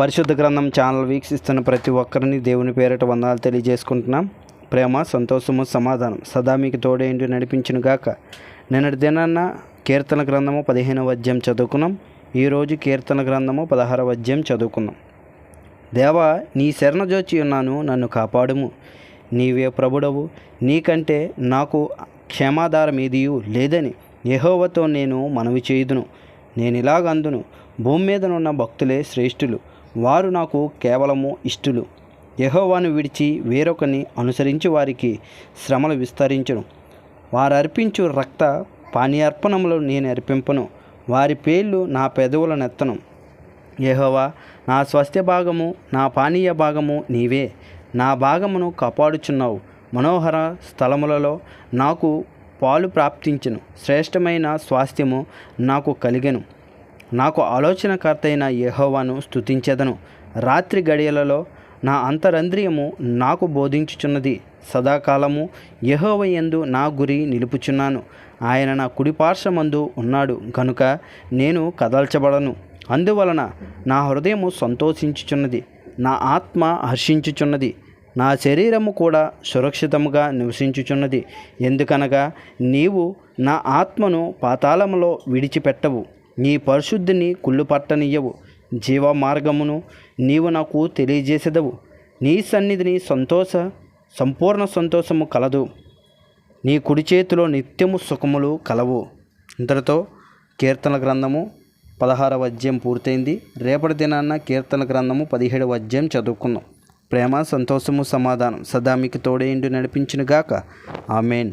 పరిశుద్ధ గ్రంథం ఛానల్ వీక్షిస్తున్న ప్రతి ఒక్కరిని దేవుని పేరిట వందనాలు తెలియజేసుకుంటున్నాం. ప్రేమ, సంతోషము, సమాధానం సదా మీకు తోడేంటి నడిపించును గాక. నిన్నటి దినాన్న కీర్తన గ్రంథము 15వ అధ్యాయం చదువుకున్నాం. ఈరోజు కీర్తన గ్రంథము 16వ అధ్యాయం చదువుకున్నాం. దేవా, నీ శరణజొచ్చి ఉన్నాను, నన్ను కాపాడుము. నీవే ప్రభుడవు, నీకంటే నాకు క్షేమాధారం ఏదియూ లేదని యెహోవాతో నేను మనవి చేయుదును. నేను ఇలాగందును, భూమి మీదనున్న భక్తులే శ్రేష్ఠులు, వారు నాకు కేవలము ఇష్టులు. యెహోవాను విడిచి వేరొకని అనుసరించి వారికి శ్రమలు విస్తరించును. వారు అర్పించు రక్త పానీయార్పణములు నేను అర్పింపను, వారి పేర్లు నా పెదవులనెత్తను. యెహోవా, నా స్వాస్థ్య భాగము, నా పానీయ భాగము నీవే. నా భాగమును కాపాడుచున్నావు. మనోహర స్థలములలో నాకు పాలు ప్రాప్తించును. శ్రేష్టమైన స్వాస్థ్యము నాకు కలిగెను. నాకు ఆలోచనకర్త అయిన యెహోవాను స్తుతించెదను. రాత్రి గడియలలో నా అంతరంద్రియము నాకు బోధించుచున్నది. సదాకాలము యెహోవా యందు నా గురి నిలుపుచున్నాను. ఆయన నా కుడిపార్శ్వమందు ఉన్నాడు గనుక నేను కదల్చబడను. అందువలన నా హృదయము సంతోషించుచున్నది, నా ఆత్మ హర్షించుచున్నది, నా శరీరము కూడా సురక్షితముగా నివసించుచున్నది. ఎందుకనగా నీవు నా ఆత్మను పాతాళములో విడిచిపెట్టవు, నీ పరిశుద్ధిని కుళ్ళుపట్టనియ్యవు. జీవ మార్గమును నీవు నాకు తెలియజేసెదవు. నీ సన్నిధిని సంపూర్ణ సంతోషము కలదు. నీ కుడి చేతిలో నిత్యము సుఖములు కలవు. ఇంతటితో కీర్తన గ్రంథము 16వ అధ్యాయం పూర్తయింది. రేపటి దినాన్న కీర్తన గ్రంథము 17వ అధ్యాయం చదువుకుందాం. ప్రేమ, సంతోషము, సమాధానం సదా మీకు తోడేండు నడిపించును గాక. ఆమెన్.